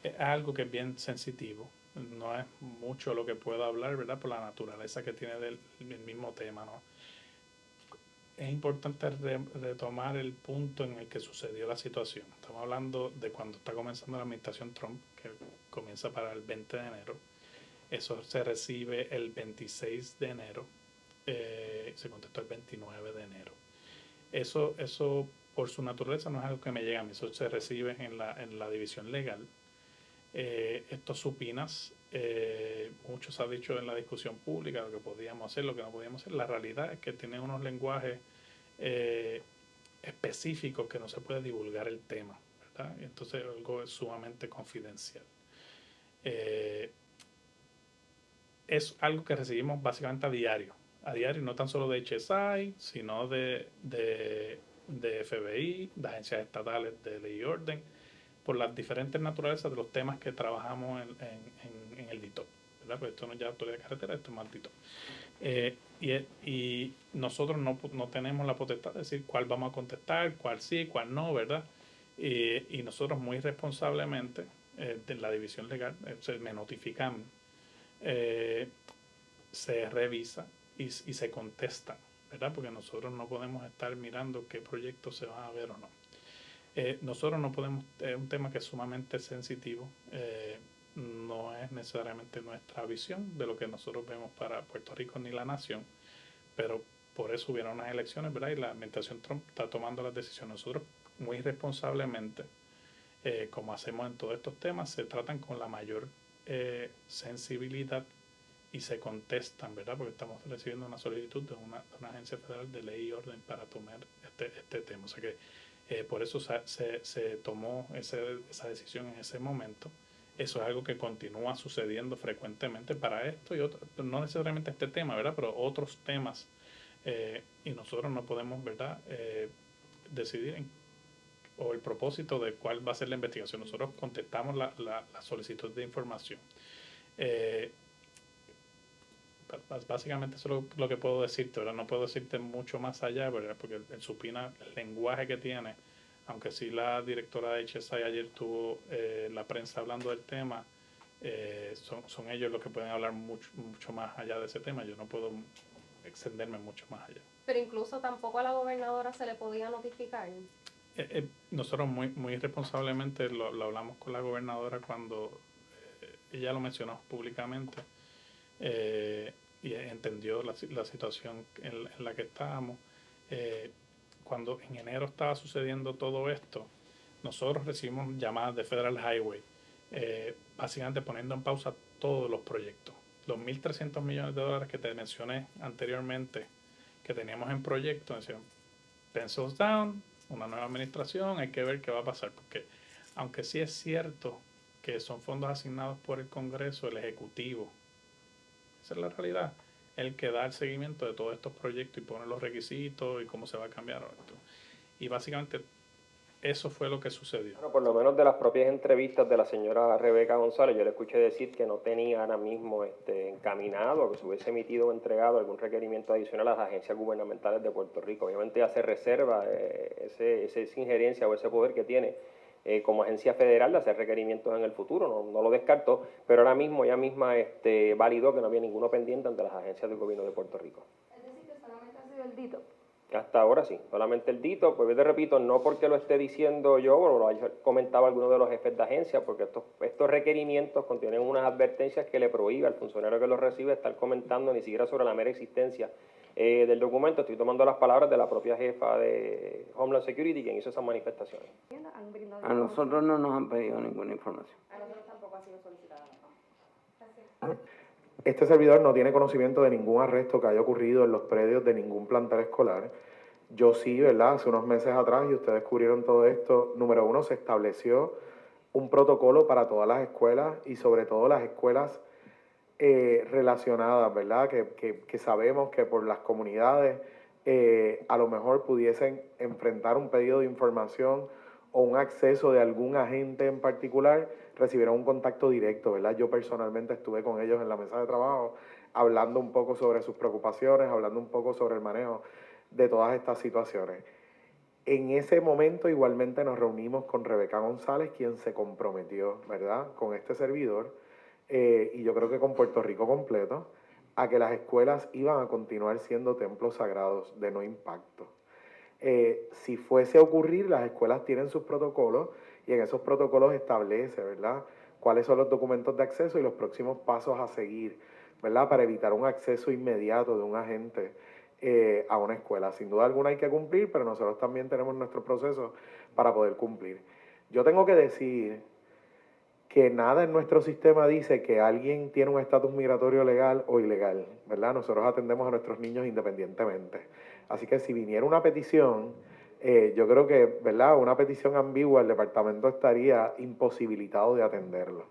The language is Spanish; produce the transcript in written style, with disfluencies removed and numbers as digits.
es algo que es bien sensitivo. No es mucho lo que puedo hablar, ¿verdad? Por la naturaleza que tiene del mismo tema, ¿no? Es importante retomar el punto en el que sucedió la situación. Estamos hablando de cuando está comenzando la administración Trump, que comienza para el 20 de enero. Eso se recibe el 26 de enero. Se contestó el 29 de enero. Eso por su naturaleza no es algo que me llega a mí. Eso se recibe en la división legal. Estos supinas, mucho se ha dicho en la discusión pública lo que podíamos hacer, lo que no podíamos hacer. La realidad es que tienen unos lenguajes eh, específicos que no se puede divulgar el tema, ¿verdad? Entonces algo es sumamente confidencial. Eh, es algo que recibimos básicamente a diario, no tan solo de HSI, sino de FBI, de agencias estatales de ley y orden, por las diferentes naturalezas de los temas que trabajamos en el DITO, ¿verdad? Pues esto no es ya autoridad de carretera, esto es más DITO. Y nosotros no tenemos la potestad de decir cuál vamos a contestar, cuál sí, cuál no, ¿verdad? Y nosotros muy responsablemente, de la división legal, me notifican, eh, se revisa y se contesta, ¿verdad? Porque nosotros no podemos estar mirando qué proyectos se van a ver o no. Nosotros no podemos, es un tema que es sumamente sensitivo, no es necesariamente nuestra visión de lo que nosotros vemos para Puerto Rico ni la nación, pero por eso hubieron unas elecciones, ¿verdad? Y la administración Trump está tomando las decisiones. Nosotros muy responsablemente, como hacemos en todos estos temas, se tratan con la mayor sensibilidad y se contestan, ¿verdad? Porque estamos recibiendo una solicitud de una agencia federal de ley y orden para tomar este tema. O sea que por eso se tomó esa decisión en ese momento. Eso es algo que continúa sucediendo frecuentemente para esto y otro, no necesariamente este tema, ¿verdad? Pero otros temas. Y nosotros no podemos, ¿verdad? Decidir o el propósito de cuál va a ser la investigación. Nosotros contestamos la solicitud de información. Eh, Básicamente eso es lo que puedo decirte, ¿verdad? No puedo decirte mucho más allá, ¿verdad? Porque el supina, el lenguaje que tiene, aunque sí la directora de HSI ayer tuvo la prensa hablando del tema, son ellos los que pueden hablar mucho más allá de ese tema. Yo no puedo extenderme mucho más allá. Pero incluso tampoco a la gobernadora se le podía notificar. Nosotros muy responsablemente lo hablamos con la gobernadora cuando ella lo mencionó públicamente, eh, y entendió la situación en la que estábamos. Eh, Cuando en enero estaba sucediendo todo esto, nosotros recibimos llamadas de Federal Highway, básicamente poniendo en pausa todos los proyectos. Los 1.300 millones de dólares que te mencioné anteriormente que teníamos en proyecto, decían, pencils down, una nueva administración, hay que ver qué va a pasar, porque aunque sí es cierto que son fondos asignados por el Congreso, el Ejecutivo, esa es la realidad, el que da el seguimiento de todos estos proyectos y pone los requisitos y cómo se va a cambiar esto. Y básicamente eso fue lo que sucedió. Bueno, por lo menos de las propias entrevistas de la señora Rebeca González, yo le escuché decir que no tenía ahora mismo encaminado, que se hubiese emitido o entregado algún requerimiento adicional a las agencias gubernamentales de Puerto Rico. Obviamente ya se reserva esa injerencia o ese poder que tiene como agencia federal de hacer requerimientos en el futuro, no lo descartó, pero ahora mismo ella misma validó que no había ninguno pendiente ante las agencias del gobierno de Puerto Rico. Es decir, que solamente ha sido el DITO. Hasta ahora sí, solamente el DITO, pues yo te repito, no porque lo esté diciendo yo o lo haya comentado alguno de los jefes de agencia, porque estos requerimientos contienen unas advertencias que le prohíbe al funcionario que los recibe estar comentando ni siquiera sobre la mera existencia del documento. Estoy tomando las palabras de la propia jefa de Homeland Security, quien hizo esas manifestaciones. A nosotros no nos han pedido ninguna información. A nosotros tampoco ha sido solicitada. Este servidor no tiene conocimiento de ningún arresto que haya ocurrido en los predios de ningún plantel escolar. Yo sí, ¿verdad? Hace unos meses atrás, y ustedes cubrieron todo esto, número uno, se estableció un protocolo para todas las escuelas y sobre todo las escuelas relacionadas, ¿verdad? Que sabemos que por las comunidades a lo mejor pudiesen enfrentar un pedido de información o un acceso de algún agente en particular, recibieron un contacto directo, ¿verdad? Yo personalmente estuve con ellos en la mesa de trabajo, hablando un poco sobre sus preocupaciones, hablando un poco sobre el manejo de todas estas situaciones. En ese momento igualmente nos reunimos con Rebeca González, quien se comprometió, ¿verdad?, con este servidor, y yo creo que con Puerto Rico completo, a que las escuelas iban a continuar siendo templos sagrados de no impacto. Si fuese a ocurrir, las escuelas tienen sus protocolos y en esos protocolos establece, ¿verdad?, cuáles son los documentos de acceso y los próximos pasos a seguir, ¿verdad?, para evitar un acceso inmediato de un agente a una escuela. Sin duda alguna hay que cumplir, pero nosotros también tenemos nuestro proceso para poder cumplir. Yo tengo que decir que nada en nuestro sistema dice que alguien tiene un estatus migratorio legal o ilegal, ¿verdad? Nosotros atendemos a nuestros niños independientemente. Así que si viniera una petición, yo creo que, ¿verdad?, una petición ambigua, el departamento estaría imposibilitado de atenderlo.